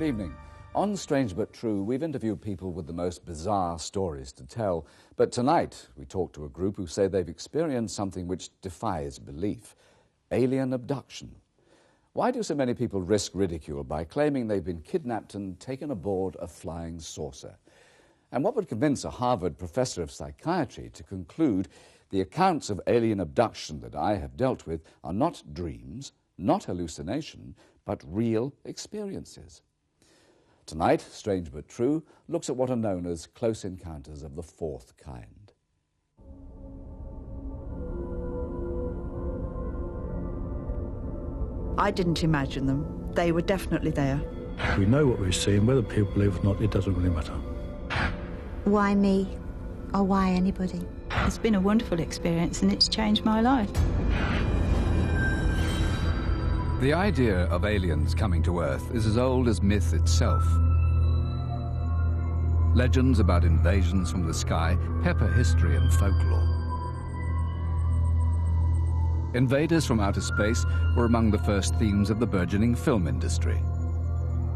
Good evening. On Strange But True, we've interviewed people with the most bizarre stories to tell. But tonight, we talk to a group who say they've experienced something which defies belief: alien abduction. Why do so many people risk ridicule by claiming they've been kidnapped and taken aboard a flying saucer? And what would convince a Harvard professor of psychiatry to conclude the accounts of alien abduction that I have dealt with are not dreams, not hallucination, but real experiences? Tonight, Strange But True looks at what are known as close encounters of the fourth kind. I didn't imagine them. They were definitely there. We know what we're seeing. Whether people believe it or not, it doesn't really matter. Why me? Or why anybody? It's been a wonderful experience and it's changed my life. The idea of aliens coming to Earth is as old as myth itself. Legends about invasions from the sky pepper history and folklore. Invaders from outer space were among the first themes of the burgeoning film industry.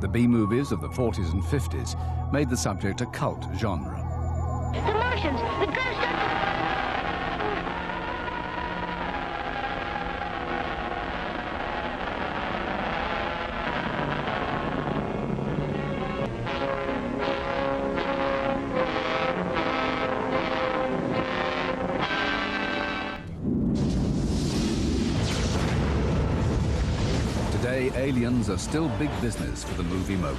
The B-movies of the 40s and 50s made the subject a cult genre. The Martians! The ghost! Today, aliens are still big business for the movie moguls.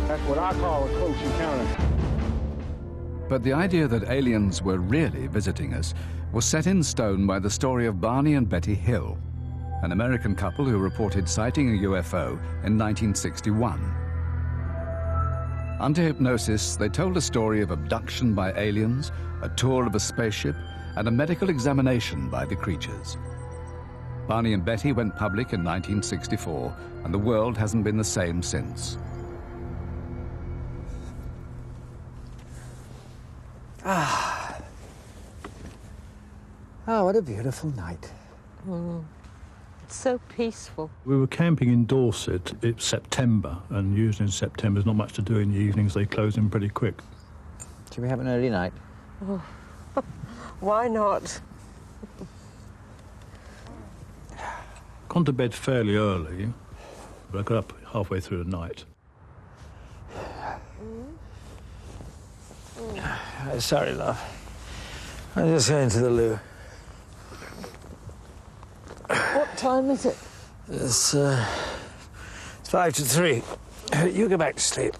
That's what I call a close encounter. But the idea that aliens were really visiting us was set in stone by the story of Barney and Betty Hill, an American couple who reported sighting a UFO in 1961. Under hypnosis, they told a story of abduction by aliens, a tour of a spaceship, and a medical examination by the creatures. Barney and Betty went public in 1964, and the world hasn't been the same since. Oh, what a beautiful night. It's so peaceful. We were camping in Dorset. It's September, and usually in September there's not much to do in the evenings. They close in pretty quick. Should we have an early night? Oh, why not? Gone to bed fairly early, but I got up halfway through the night. Sorry, love. I'm just going to the loo. What time is it? It's 5 to 3. You go back to sleep.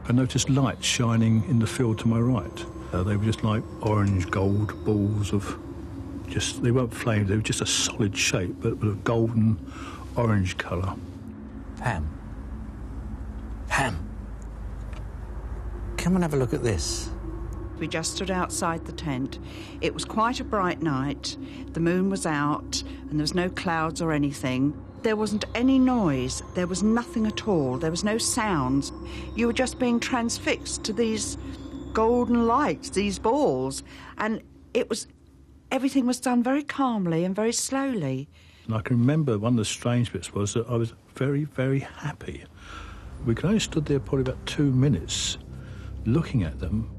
I noticed lights shining in the field to my right. They were just like orange gold balls of they weren't flames, they were just a solid shape, but with a golden orange colour. Pam. Come and have a look at this. We just stood outside the tent. It was quite a bright night. The moon was out and there was no clouds or anything. There wasn't any noise. There was nothing at all. There was no sounds. You were just being transfixed to these golden lights, these balls. And everything was done very calmly and very slowly. And I can remember one of the strange bits was that I was very, very happy. We could only stood there probably about 2 minutes looking at them.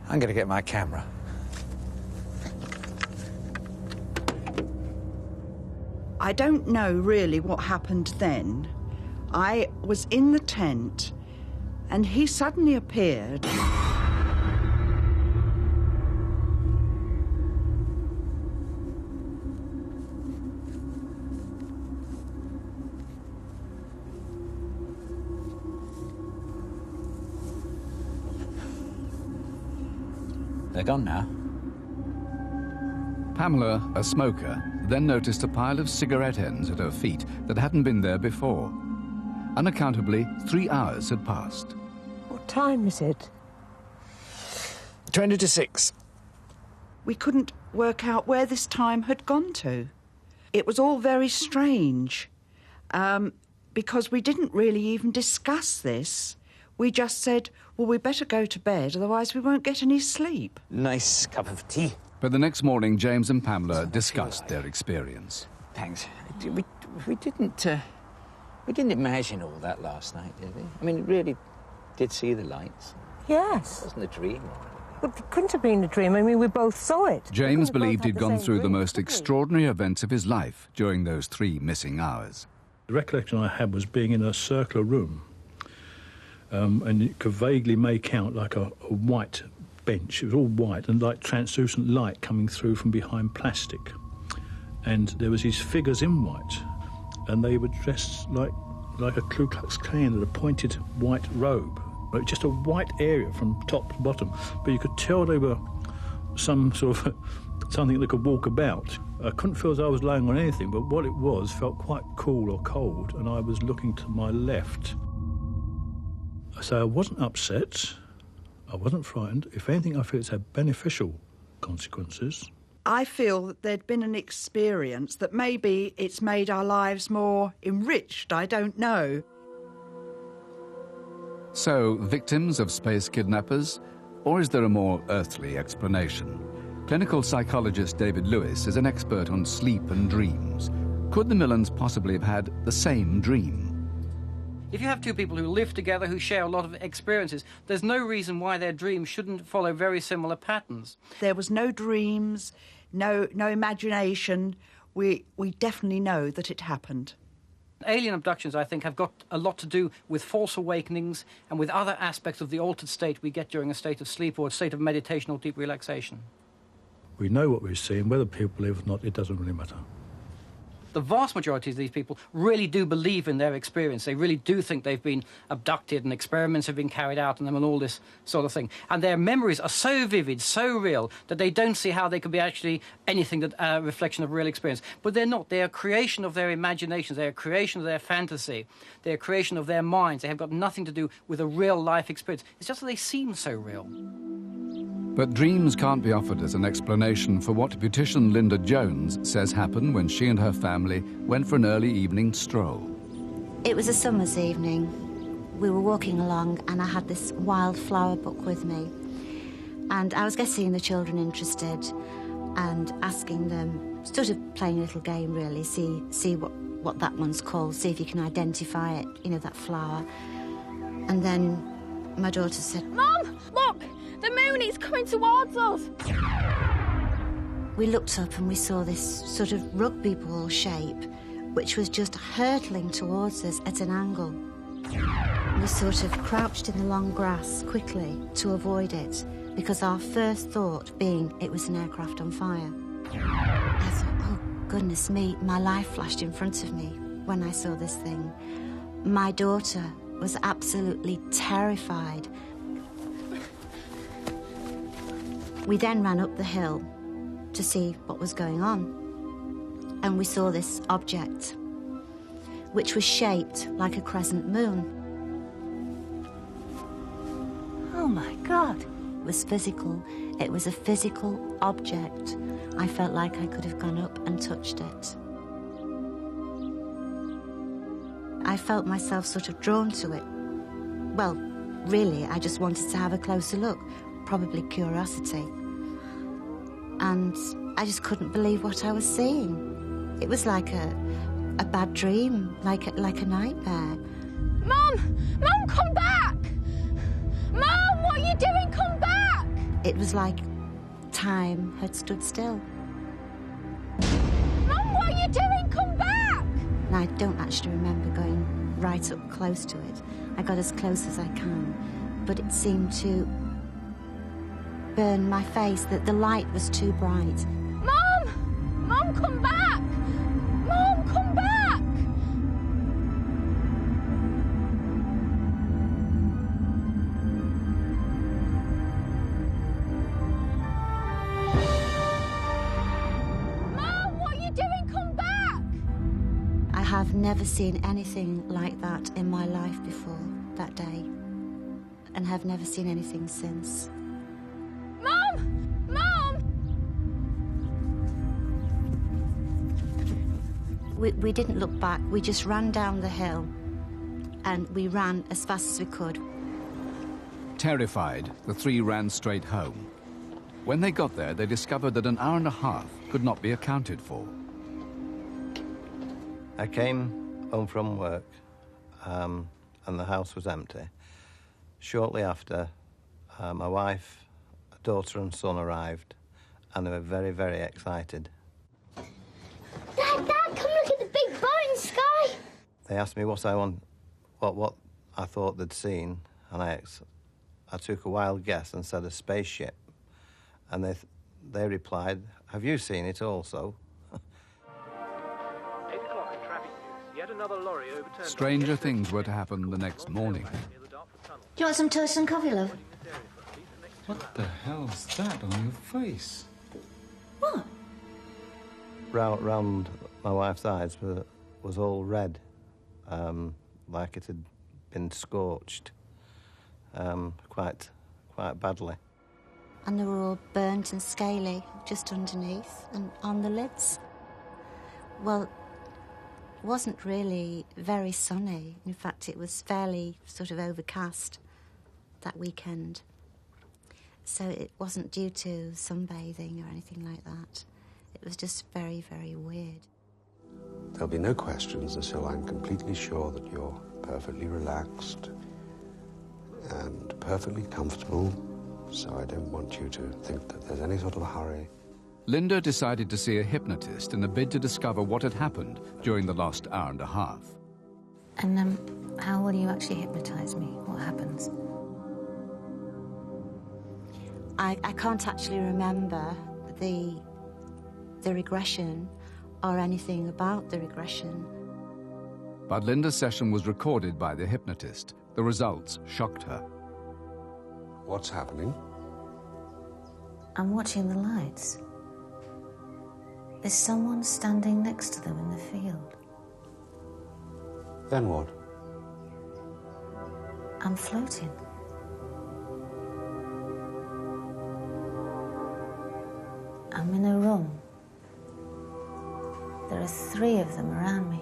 I'm going to get my camera. I don't know really what happened then. I was in the tent and he suddenly appeared. They're gone now. Pamela, a smoker, then noticed a pile of cigarette ends at her feet that hadn't been there before. Unaccountably, 3 hours had passed. What time is it? 20 to 6. We couldn't work out where this time had gone to. It was all very strange, because we didn't really even discuss this. we just said, well, we better go to bed, otherwise we won't get any sleep. Nice cup of tea. But the next morning, James and Pamela discussed their experience. Thanks. We didn't imagine all that last night, did we? I mean, it really did see the lights. Yes. It wasn't a dream. But it couldn't have been a dream. I mean, we both saw it. James believed he'd gone through the most extraordinary events of his life during those 3 missing hours. The recollection I had was being in a circular room, and you could vaguely make out like a white bench. It was all white and like translucent light coming through from behind plastic. And there was these figures in white, and they were dressed like a Ku Klux Klan in a pointed white robe. Just a white area from top to bottom, but you could tell they were some sort of something that could walk about. I couldn't feel as I was laying on anything, but what it was felt quite cool or cold, and I was looking to my left. So I wasn't upset, I wasn't frightened. If anything, I feel it's had beneficial consequences. I feel that there'd been an experience that maybe it's made our lives more enriched, I don't know. So, victims of space kidnappers? Or is there a more earthly explanation? Clinical psychologist David Lewis is an expert on sleep and dreams. Could the Millans possibly have had the same dream? If you have 2 people who live together, who share a lot of experiences, there's no reason why their dreams shouldn't follow very similar patterns. There was no dreams, no imagination. We definitely know that it happened. Alien abductions, I think, have got a lot to do with false awakenings and with other aspects of the altered state we get during a state of sleep or a state of meditation or deep relaxation. We know what we've seen. Whether people believe it or not, it doesn't really matter. The vast majority of these people really do believe in their experience. They really do think they've been abducted and experiments have been carried out on them and all this sort of thing. And their memories are so vivid, so real, that they don't see how they could be actually anything that a reflection of real experience. But they're not. They are a creation of their imaginations. They are a creation of their fantasy. They are a creation of their minds. They have got nothing to do with a real life experience. It's just that they seem so real. But dreams can't be offered as an explanation for what beautician Linda Jones says happened when she and her family went for an early evening stroll. It was a summer's evening. We were walking along and I had this wildflower book with me. And I was getting the children interested and asking them, sort of playing a little game really, see what that one's called, see if you can identify it, you know, that flower. And then my daughter said, Mum, look! The moon is coming towards us! We looked up and we saw this sort of rugby ball shape, which was just hurtling towards us at an angle. We sort of crouched in the long grass quickly to avoid it, because our first thought being it was an aircraft on fire. I thought, oh, goodness me, my life flashed in front of me when I saw this thing. My daughter was absolutely terrified. We then ran up the hill to see what was going on. And we saw this object, which was shaped like a crescent moon. Oh, my God. It was physical. It was a physical object. I felt like I could have gone up and touched it. I felt myself sort of drawn to it. Well, really, I just wanted to have a closer look, probably curiosity. And I just couldn't believe what I was seeing. It was like a bad dream, like a nightmare. Mum! Mum, come back! Mum, what are you doing? Come back! It was like time had stood still. Mum, what are you doing? Come back! And I don't actually remember going right up close to it. I got as close as I can, but it seemed to burn my face, that the light was too bright. Mum! Mum, come back! Mum, come back! Mum, what are you doing? Come back! I have never seen anything like that in my life before that day, and have never seen anything since. Mum! Mum! We didn't look back. We just ran down the hill, and we ran as fast as we could. Terrified, the three ran straight home. When they got there, they discovered that an hour and a half could not be accounted for. I came home from work, and the house was empty. Shortly after, my wife, daughter and son arrived, and they were very, very excited. Dad, come look at the big boat in the sky! They asked me what I thought they'd seen, and I took a wild guess and said a spaceship. And they replied, "Have you seen it also?" 8 o'clock in traffic news. Yet another lorry overturned. Stranger things were to happen the next morning. Do you want some toast and coffee, love? What the hell's that on your face? What? Round my wife's eyes was all red, like it had been scorched, quite badly. And they were all burnt and scaly just underneath and on the lids. Well, it wasn't really very sunny. In fact, it was fairly sort of overcast that weekend. So it wasn't due to sunbathing or anything like that. It was just very, very weird. There'll be no questions until I'm completely sure that you're perfectly relaxed and perfectly comfortable, so I don't want you to think that there's any sort of hurry. Linda decided to see a hypnotist in a bid to discover what had happened during the last hour and a half. And how will you actually hypnotise me? What happens? I can't actually remember the regression or anything about the regression. But Linda's session was recorded by the hypnotist. The results shocked her. What's happening? I'm watching the lights. There's someone standing next to them in the field. Then what? I'm floating. I'm in a room. There are 3 of them around me.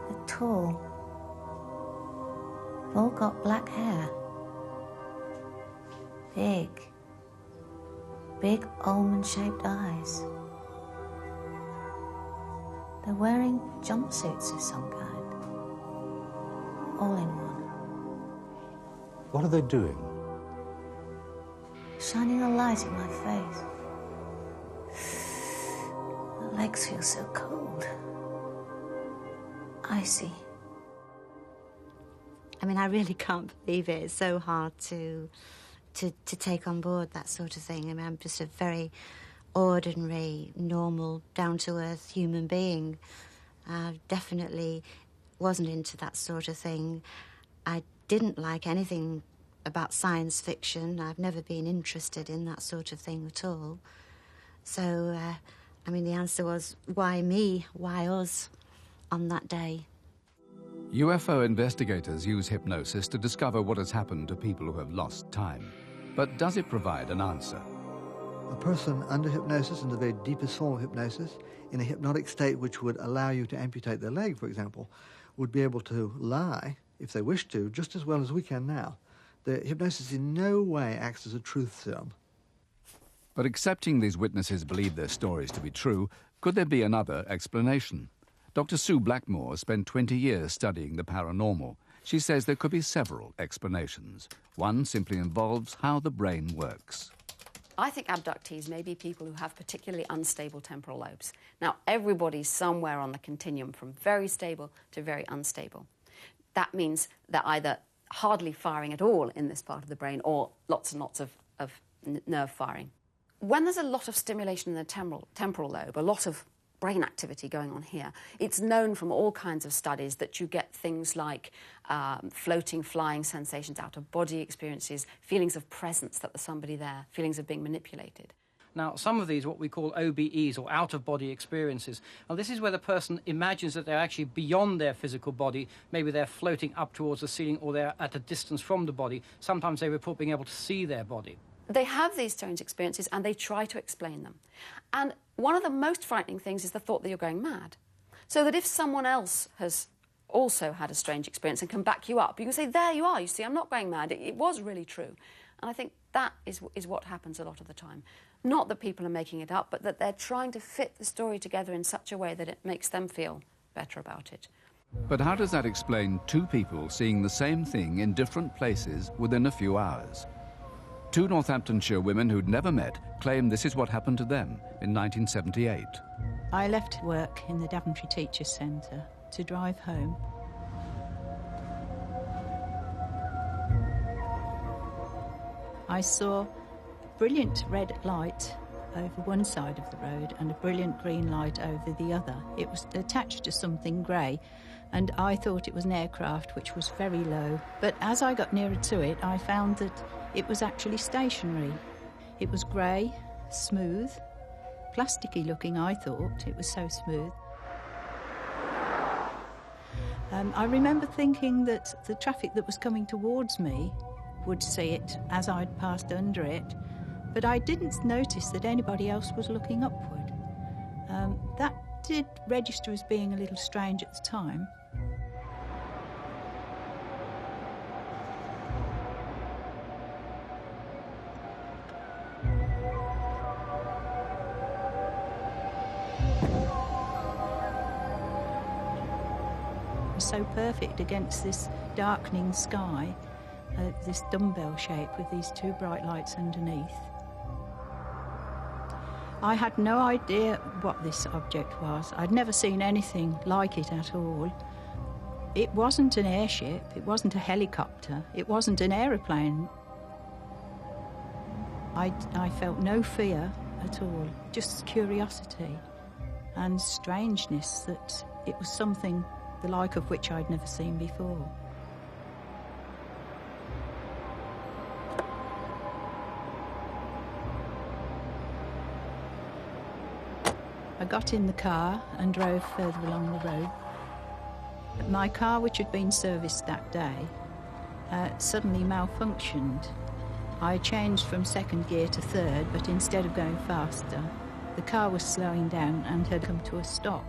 They're tall. They've all got black hair. Big almond-shaped eyes. They're wearing jumpsuits of some kind. All in one. What are they doing? Shining a light in my face. My legs feel so cold. Icy. I mean, I really can't believe it. It's so hard to take on board that sort of thing. I mean, I'm just a very ordinary, normal, down-to-earth human being. I definitely wasn't into that sort of thing. I didn't like anything about science fiction. I've never been interested in that sort of thing at all. So, I mean, the answer was, why me? Why us on that day? UFO investigators use hypnosis to discover what has happened to people who have lost time. But does it provide an answer? A person under hypnosis, in the very deepest form of hypnosis, in a hypnotic state which would allow you to amputate their leg, for example, would be able to lie, if they wish to, just as well as we can now. The hypnosis in no way acts as a truth serum. But accepting these witnesses believe their stories to be true, could there be another explanation? Dr. Sue Blackmore spent 20 years studying the paranormal. She says there could be several explanations. One simply involves how the brain works. I think abductees may be people who have particularly unstable temporal lobes. Now, everybody's somewhere on the continuum from very stable to very unstable. That means they're either hardly firing at all in this part of the brain or lots and lots of nerve firing. When there's a lot of stimulation in the temporal lobe, a lot of brain activity going on here, it's known from all kinds of studies that you get things like floating, flying sensations, out-of-body experiences, feelings of presence, that there's somebody there, feelings of being manipulated. Now, some of these, what we call OBEs, or out-of-body experiences, and this is where the person imagines that they're actually beyond their physical body. Maybe they're floating up towards the ceiling, or they're at a distance from the body. Sometimes they report being able to see their body. They have these strange experiences, and they try to explain them. And one of the most frightening things is the thought that you're going mad. So that if someone else has also had a strange experience and can back you up. You can say, there you are, you see, I'm not going mad. It was really true. And I think that is what happens a lot of the time. Not that people are making it up, but that they're trying to fit the story together in such a way that it makes them feel better about it. But how does that explain two people seeing the same thing in different places within a few hours? Two Northamptonshire women who'd never met claim this is what happened to them in 1978. I left work in the Daventry Teachers' Centre to drive home. I saw a brilliant red light over one side of the road and a brilliant green light over the other. It was attached to something grey, and I thought it was an aircraft which was very low. But as I got nearer to it, I found that it was actually stationary. It was grey, smooth, plasticky looking, I thought. It was so smooth. I remember thinking that the traffic that was coming towards me would see it as I'd passed under it, but I didn't notice that anybody else was looking upward. That did register as being a little strange at the time. So perfect against this darkening sky, this dumbbell shape with these two bright lights underneath. I had no idea what this object was. I'd never seen anything like it at all. It wasn't an airship, it wasn't a helicopter, it wasn't an aeroplane. I felt no fear at all, just curiosity and strangeness that it was something the like of which I'd never seen before. I got in the car and drove further along the road. My car, which had been serviced that day, suddenly malfunctioned. I changed from second gear to third, but instead of going faster, the car was slowing down and had come to a stop.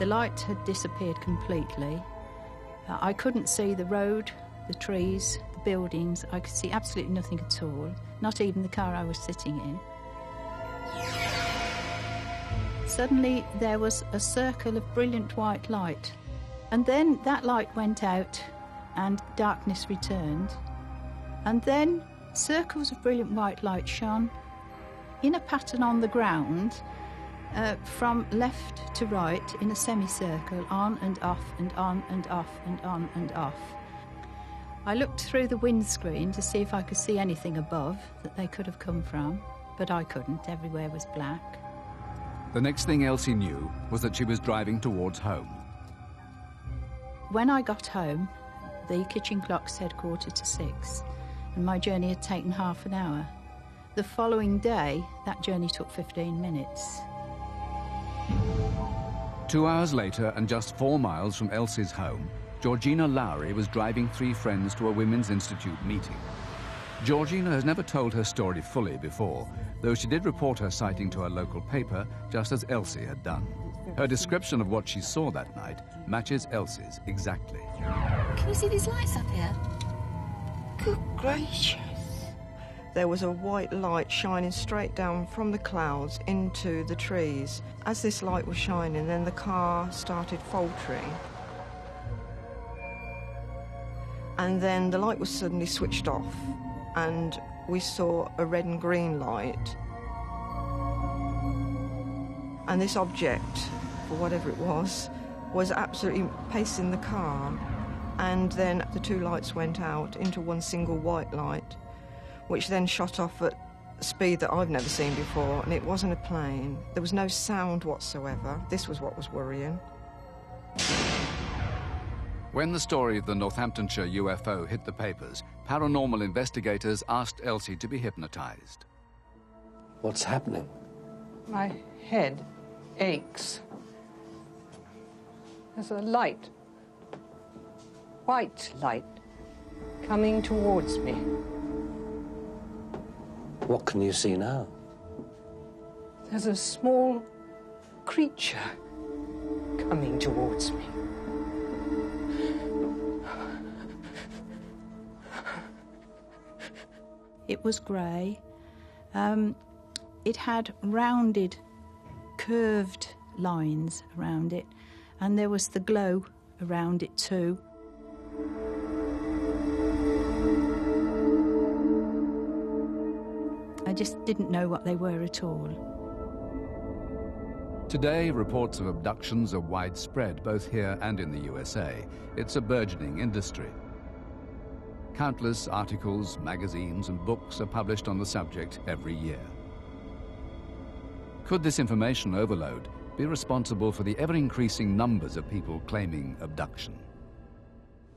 The light had disappeared completely. I couldn't see the road, the trees, the buildings. I could see absolutely nothing at all, not even the car I was sitting in. Suddenly there was a circle of brilliant white light, and then that light went out and darkness returned, and then circles of brilliant white light shone in a pattern on the ground, from left to right in a semicircle, on and off and on and off and on and off. I looked through the windscreen to see if I could see anything above that they could have come from, but I couldn't. Everywhere was black. The next thing Elsie knew was that she was driving towards home. When I got home, the kitchen clock said 6:15, and my journey had taken half an hour. The following day, that journey took 15 minutes. 2 hours later, and just 4 miles from Elsie's home, Georgina Lowry was driving 3 friends to a Women's Institute meeting. Georgina has never told her story fully before, though she did report her sighting to her local paper, just as Elsie had done. Her description of what she saw that night matches Elsie's exactly. Can you see these lights up here? Good gracious. There was a white light shining straight down from the clouds into the trees. As this light was shining, then the car started faltering. And then the light was suddenly switched off, and we saw a red and green light. And this object, or whatever it was absolutely pacing the car. And then the 2 lights went out into one single white light, which then shot off at a speed that I've never seen before, and it wasn't a plane. There was no sound whatsoever. This was what was worrying. When the story of the Northamptonshire UFO hit the papers, paranormal investigators asked Elsie to be hypnotized. What's happening? My head aches. There's a light, white light, coming towards me. What can you see now? There's a small creature coming towards me. It was grey. It had rounded, curved lines around it, and there was the glow around it too. I just didn't know what they were at all. Today, reports of abductions are widespread, both here and in the USA. It's a burgeoning industry. Countless articles, magazines, and books are published on the subject every year. Could this information overload be responsible for the ever-increasing numbers of people claiming abduction?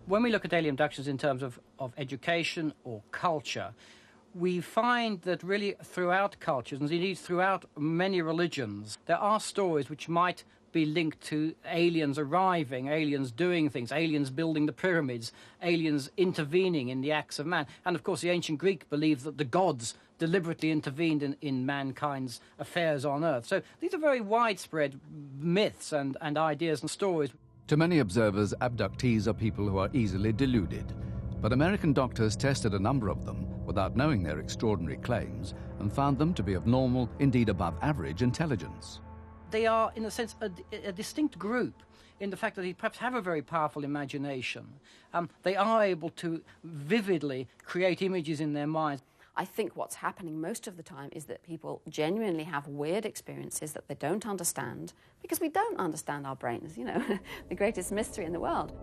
When we look at alien abductions in terms of education or culture, we find that really throughout cultures, and indeed throughout many religions, there are stories which might be linked to aliens arriving, aliens doing things, aliens building the pyramids, aliens intervening in the acts of man. And of course the ancient Greek believed that the gods deliberately intervened in mankind's affairs on earth. So these are very widespread myths and ideas and stories. To many observers, abductees are people who are easily deluded. But American doctors tested a number of them without knowing their extraordinary claims and found them to be of normal, indeed above average, intelligence. They are, in a sense, a distinct group in the fact that they perhaps have a very powerful imagination. They are able to vividly create images in their minds. I think what's happening most of the time is that people genuinely have weird experiences that they don't understand, because we don't understand our brains, you know, the greatest mystery in the world.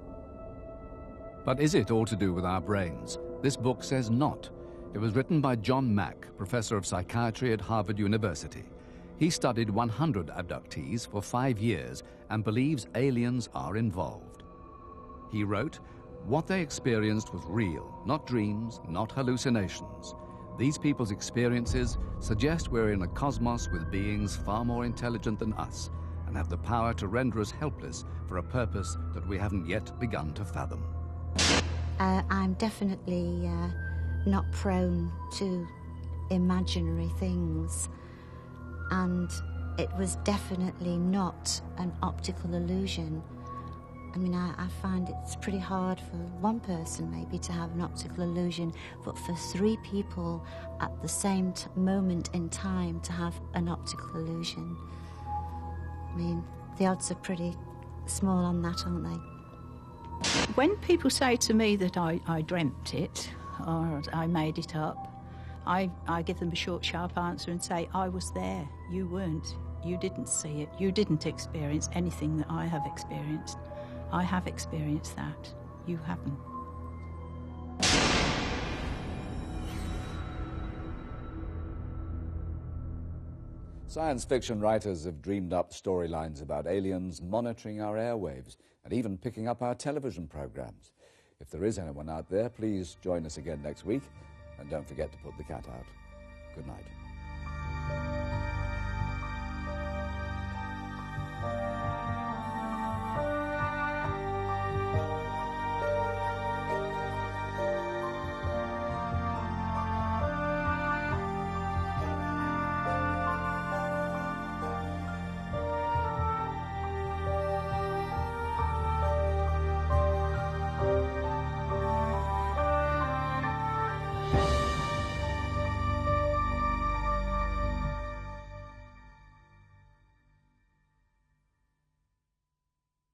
But is it all to do with our brains? This book says not. It was written by John Mack, professor of psychiatry at Harvard University. He studied 100 abductees for 5 years and believes aliens are involved. He wrote, "What they experienced was real, not dreams, not hallucinations. These people's experiences suggest we're in a cosmos with beings far more intelligent than us and have the power to render us helpless for a purpose that we haven't yet begun to fathom." I'm definitely not prone to imaginary things, and it was definitely not an optical illusion. I mean, I find it's pretty hard for one person maybe to have an optical illusion, but for 3 people at the same moment in time to have an optical illusion, I mean, the odds are pretty small on that, aren't they? When people say to me that I dreamt it or I made it up, I give them a short, sharp answer and say, I was there, you weren't. You didn't see it. You didn't experience anything that I have experienced. I have experienced that. You haven't. Science fiction writers have dreamed up storylines about aliens monitoring our airwaves and even picking up our television programs. If there is anyone out there, please join us again next week, and don't forget to put the cat out. Good night.